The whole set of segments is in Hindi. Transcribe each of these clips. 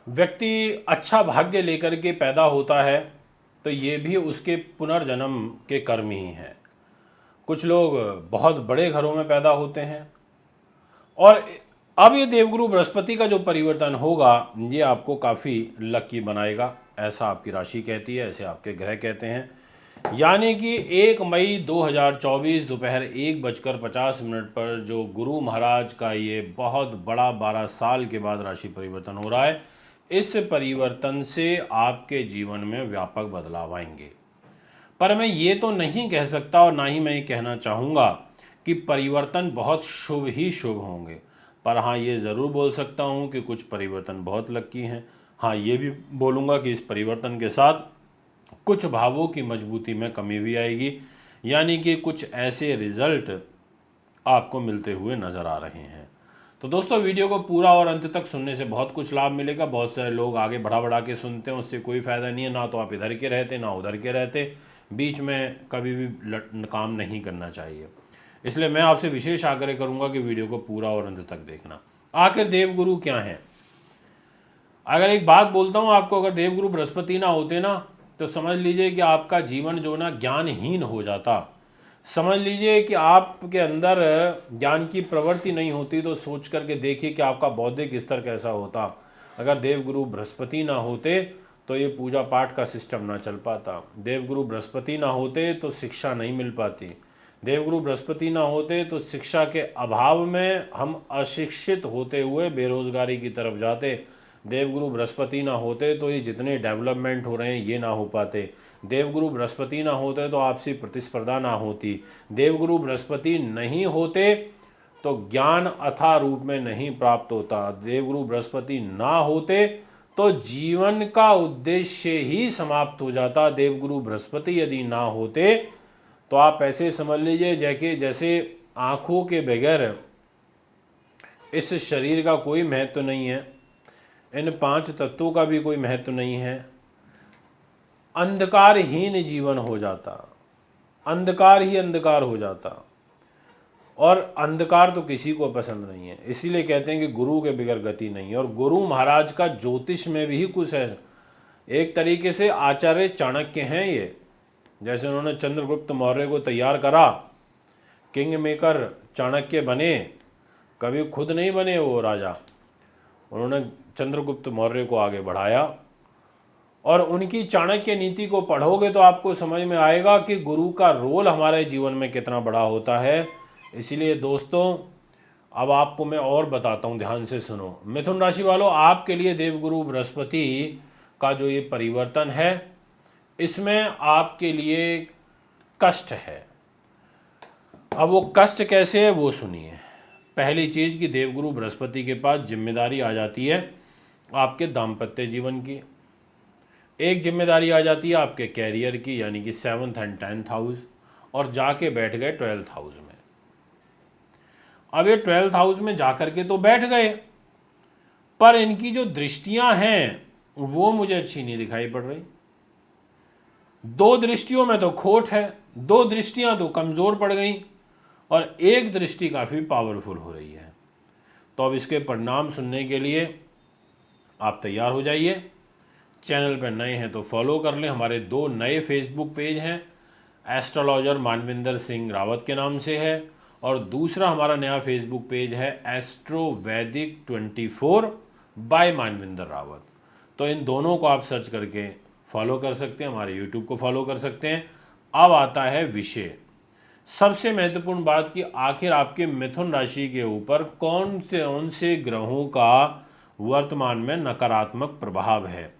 व्यक्ति अच्छा भाग्य लेकर के पैदा होता है तो ये भी उसके पुनर्जन्म के कर्म ही हैं। कुछ लोग बहुत बड़े घरों में पैदा होते हैं और अब ये देवगुरु बृहस्पति का जो परिवर्तन होगा ये आपको काफ़ी लकी बनाएगा, ऐसा आपकी राशि कहती है, ऐसे आपके ग्रह कहते हैं। यानी कि 1 मई 2024 दोपहर 1:50 पर जो गुरु महाराज का ये बहुत बड़ा 12 साल के बाद राशि परिवर्तन हो रहा है, इस परिवर्तन से आपके जीवन में व्यापक बदलाव आएंगे। पर मैं ये तो नहीं कह सकता और ना ही मैं ये कहना चाहूँगा कि परिवर्तन बहुत शुभ ही शुभ होंगे। पर हाँ, ये ज़रूर बोल सकता हूँ कि कुछ परिवर्तन बहुत लकी हैं। हाँ, ये भी बोलूँगा कि इस परिवर्तन के साथ कुछ भावों की मजबूती में कमी भी आएगी, यानी कि कुछ ऐसे रिजल्ट आपको मिलते हुए नज़र आ रहे हैं। तो दोस्तों, वीडियो को पूरा और अंत तक सुनने से बहुत कुछ लाभ मिलेगा। बहुत सारे लोग आगे बढ़ा बढ़ा के सुनते हैं, उससे कोई फ़ायदा नहीं है। ना तो आप इधर के रहते ना उधर के रहते, बीच में कभी भी काम नहीं करना चाहिए। इसलिए मैं आपसे विशेष आग्रह करूंगा कि वीडियो को पूरा और अंत तक देखना। आखिर देवगुरु क्या हैं? अगर एक बात बोलता हूँ आपको, अगर देवगुरु बृहस्पति ना होते ना तो समझ लीजिए कि आपका जीवन जो ना ज्ञानहीन हो जाता। समझ लीजिए कि आपके अंदर ज्ञान की प्रवृत्ति नहीं होती। तो सोच करके देखिए कि आपका बौद्धिक स्तर कैसा होता। अगर देवगुरु बृहस्पति ना होते तो ये पूजा पाठ का सिस्टम ना चल पाता। देवगुरु बृहस्पति ना होते तो शिक्षा नहीं मिल पाती। देवगुरु बृहस्पति ना होते तो शिक्षा के अभाव में हम अशिक्षित होते हुए बेरोजगारी की तरफ जाते। देवगुरु बृहस्पति ना होते तो ये जितने डेवलपमेंट हो रहे हैं ये ना हो पाते। देवगुरु बृहस्पति ना होते तो आपसी प्रतिस्पर्धा ना होती। देवगुरु बृहस्पति नहीं होते तो ज्ञान अथाह रूप में नहीं प्राप्त होता। देवगुरु बृहस्पति ना होते तो जीवन का उद्देश्य ही समाप्त हो जाता। देवगुरु बृहस्पति यदि ना होते तो आप ऐसे समझ लीजिए जैसे आँखों के बगैर इस शरीर का कोई महत्व नहीं है, इन 5 तत्वों का भी कोई महत्व नहीं है। अंधकारहीन जीवन हो जाता, अंधकार ही अंधकार हो जाता। और अंधकार तो किसी को पसंद नहीं है। इसीलिए कहते हैं कि गुरु के बगैर गति नहीं है। और गुरु महाराज का ज्योतिष में भी कुछ है। एक तरीके से आचार्य चाणक्य हैं ये। जैसे उन्होंने चंद्रगुप्त मौर्य को तैयार करा, किंग मेकर चाणक्य बने, कभी खुद नहीं बने वो राजा, उन्होंने चंद्रगुप्त मौर्य को आगे बढ़ाया। और उनकी चाणक्य नीति को पढ़ोगे तो आपको समझ में आएगा कि गुरु का रोल हमारे जीवन में कितना बड़ा होता है। इसीलिए दोस्तों, अब आपको मैं और बताता हूँ, ध्यान से सुनो। मिथुन राशि वालों, आपके लिए देवगुरु बृहस्पति का जो ये परिवर्तन है, इसमें आपके लिए कष्ट है। अब वो कष्ट कैसे है वो सुनिए। पहली चीज़ कि देवगुरु बृहस्पति के पास जिम्मेदारी आ जाती है आपके दाम्पत्य जीवन की। एक जिम्मेदारी आ जाती है आपके कैरियर की, यानी कि 7th एंड 10th हाउस, और जाके बैठ गए 12th हाउस में। अब ये 12th हाउस में जाकर के तो बैठ गए, पर इनकी जो दृष्टियां हैं वो मुझे अच्छी नहीं दिखाई पड़ रही। 2 दृष्टियों में तो खोट है, 2 दृष्टियां तो कमज़ोर पड़ गई और एक दृष्टि काफ़ी पावरफुल हो रही है। तो अब इसके परिणाम सुनने के लिए आप तैयार हो जाइए। चैनल पर नए हैं तो फॉलो कर लें। हमारे 2 नए फेसबुक पेज हैं, एस्ट्रोलॉजर मानविंदर सिंह रावत के नाम से है, और दूसरा हमारा नया फेसबुक पेज है एस्ट्रो वैदिक 24 बाय मानविंदर रावत। तो इन दोनों को आप सर्च करके फॉलो कर सकते हैं, हमारे यूट्यूब को फॉलो कर सकते हैं। अब आता है विषय, सबसे महत्वपूर्ण बात कि आखिर आपके मिथुन राशि के ऊपर कौन से ग्रहों का वर्तमान में नकारात्मक प्रभाव है।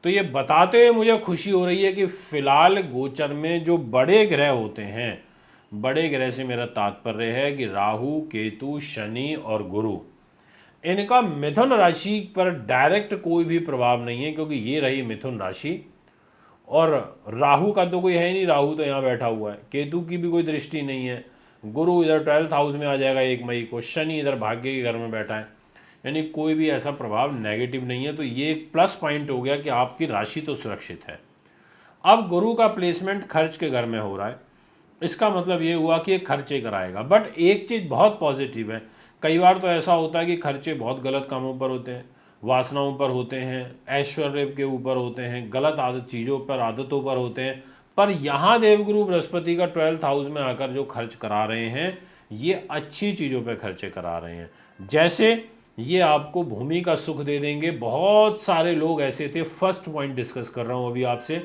तो ये बताते हुए मुझे खुशी हो रही है कि फिलहाल गोचर में जो बड़े ग्रह होते हैं, बड़े ग्रह से मेरा तात्पर्य है कि राहु, केतु, शनि और गुरु, इनका मिथुन राशि पर डायरेक्ट कोई भी प्रभाव नहीं है, क्योंकि ये रही मिथुन राशि। और राहु का तो कोई है ही नहीं, राहु तो यहाँ बैठा हुआ है। केतु की भी कोई दृष्टि नहीं है। गुरु इधर 12th हाउस में आ जाएगा 1 मई को। शनि इधर भाग्य के घर में बैठा है, यानी कोई भी ऐसा प्रभाव नेगेटिव नहीं है। तो ये एक प्लस पॉइंट हो गया कि आपकी राशि तो सुरक्षित है। अब गुरु का प्लेसमेंट खर्च के घर में हो रहा है, इसका मतलब ये हुआ कि ये खर्चे कराएगा। बट एक चीज़ बहुत पॉजिटिव है, कई बार तो ऐसा होता है कि खर्चे बहुत गलत कामों पर होते हैं। वासनाओं पर होते हैं, ऐश्वर्य के ऊपर होते हैं, गलत आदत चीज़ों पर, आदतों पर होते हैं। पर यहाँ देवगुरु बृहस्पति का 12th हाउस में आकर जो खर्च करा रहे हैं, ये अच्छी चीज़ों पे खर्चे करा रहे हैं। जैसे ये आपको भूमि का सुख दे देंगे। बहुत सारे लोग ऐसे थे, फर्स्ट पॉइंट डिस्कस कर रहा हूँ अभी आपसे,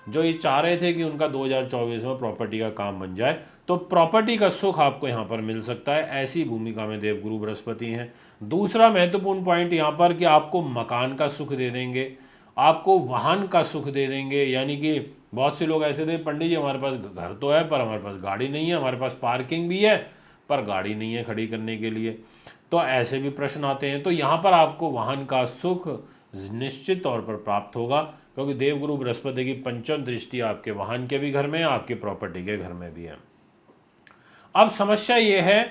जो ये चाह रहे थे कि उनका 2024 में प्रॉपर्टी का काम बन जाए, तो प्रॉपर्टी का सुख आपको यहाँ पर मिल सकता है। ऐसी भूमिका में देवगुरु बृहस्पति हैं। दूसरा महत्वपूर्ण पॉइंट यहाँ पर कि आपको मकान का सुख दे देंगे, आपको वाहन का सुख दे देंगे। यानी कि बहुत से लोग ऐसे थे, पंडित जी हमारे पास घर तो है पर हमारे पास गाड़ी नहीं है, हमारे पास पार्किंग भी है पर गाड़ी नहीं है खड़ी करने के लिए, तो ऐसे भी प्रश्न आते हैं। तो यहाँ पर आपको वाहन का सुख निश्चित तौर पर प्राप्त होगा, क्योंकि देवगुरु बृहस्पति की पंचम दृष्टि आपके वाहन के भी घर में है, आपकी प्रॉपर्टी के घर में भी है। अब समस्या ये है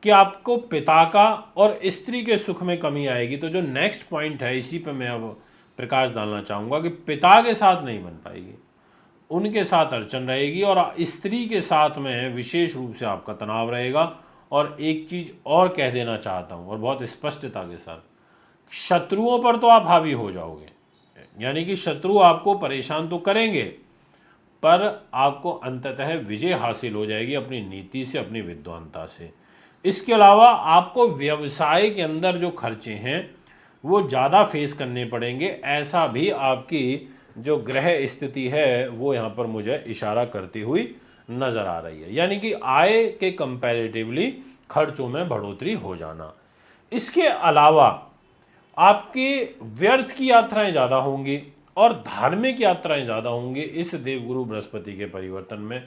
कि आपको पिता का और स्त्री के सुख में कमी आएगी। तो जो नेक्स्ट पॉइंट है, इसी पे मैं अब प्रकाश डालना चाहूँगा कि पिता के साथ नहीं बन पाएगी, उनके साथ अड़चन रहेगी, और स्त्री के साथ में विशेष रूप से आपका तनाव रहेगा। और एक चीज़ और कह देना चाहता हूँ, और बहुत स्पष्टता के साथ, शत्रुओं पर तो आप हावी हो जाओगे, यानी कि शत्रु आपको परेशान तो करेंगे, पर आपको अंततः विजय हासिल हो जाएगी अपनी नीति से, अपनी विद्वानता से। इसके अलावा आपको व्यवसाय के अंदर जो खर्चे हैं वो ज़्यादा फेस करने पड़ेंगे, ऐसा भी आपकी जो ग्रह स्थिति है वो यहाँ पर मुझे इशारा करती हुई नज़र आ रही है। यानी कि आय के कंपैरेटिवली खर्चों में बढ़ोतरी हो जाना। इसके अलावा आपकी व्यर्थ की यात्राएं ज़्यादा होंगी और धार्मिक यात्राएं ज़्यादा होंगी इस देवगुरु बृहस्पति के परिवर्तन में।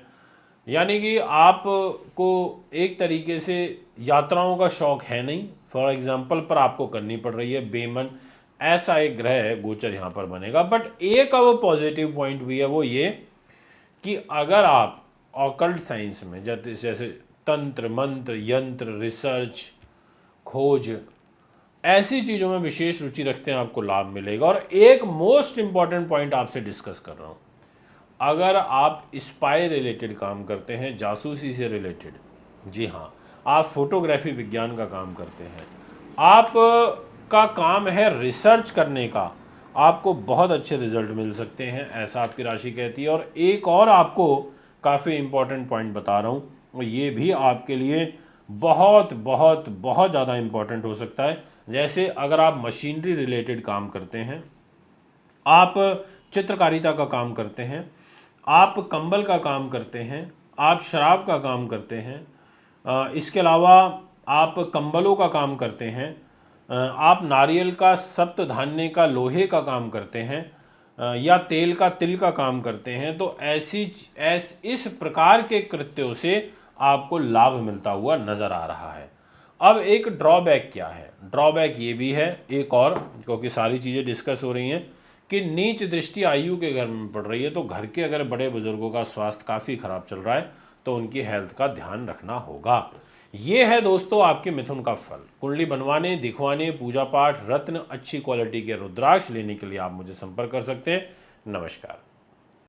यानी कि आपको एक तरीके से यात्राओं का शौक है नहीं, फॉर एग्जाम्पल, पर आपको करनी पड़ रही है बेमन, ऐसा एक ग्रह गोचर यहाँ पर बनेगा। बट एक अब पॉजिटिव पॉइंट भी है, वो ये कि अगर आप ऑकल्ट साइंस में जैसे तंत्र मंत्र यंत्र रिसर्च खोज ऐसी चीज़ों में विशेष रुचि रखते हैं, आपको लाभ मिलेगा। और एक मोस्ट इंपॉर्टेंट पॉइंट आपसे डिस्कस कर रहा हूँ, अगर आप स्पाई रिलेटेड काम करते हैं, जासूसी से रिलेटेड, जी हाँ, आप फोटोग्राफी विज्ञान का काम करते हैं, आप का काम है रिसर्च करने का, आपको बहुत अच्छे रिजल्ट मिल सकते हैं, ऐसा आपकी राशि कहती है। और एक और आपको काफ़ी इम्पॉर्टेंट पॉइंट बता रहा हूँ, और ये भी आपके लिए बहुत बहुत बहुत ज़्यादा इम्पॉर्टेंट हो सकता है। जैसे अगर आप मशीनरी रिलेटेड काम करते हैं, आप चित्रकारिता का काम करते हैं, आप कंबल का काम करते हैं, आप शराब का काम करते हैं, इसके अलावा आप कंबलों का काम करते हैं, आप नारियल का सप्त धान्य का लोहे का काम करते हैं, या तेल का तिल का काम करते हैं, तो इस प्रकार के कृत्यों से आपको लाभ मिलता हुआ नज़र आ रहा है। अब एक ड्रॉबैक क्या है? ड्रॉबैक ये भी है एक और, क्योंकि सारी चीज़ें डिस्कस हो रही हैं, कि नीच दृष्टि आयु के घर में पड़ रही है, तो घर के अगर बड़े बुजुर्गों का स्वास्थ्य काफ़ी खराब चल रहा है तो उनकी हेल्थ का ध्यान रखना होगा। ये है दोस्तों आपके मिथुन का फल। कुंडली बनवाने, दिखवाने, पूजा पाठ, रत्न, अच्छी क्वालिटी के रुद्राक्ष लेने के लिए आप मुझे संपर्क कर सकते हैं। नमस्कार।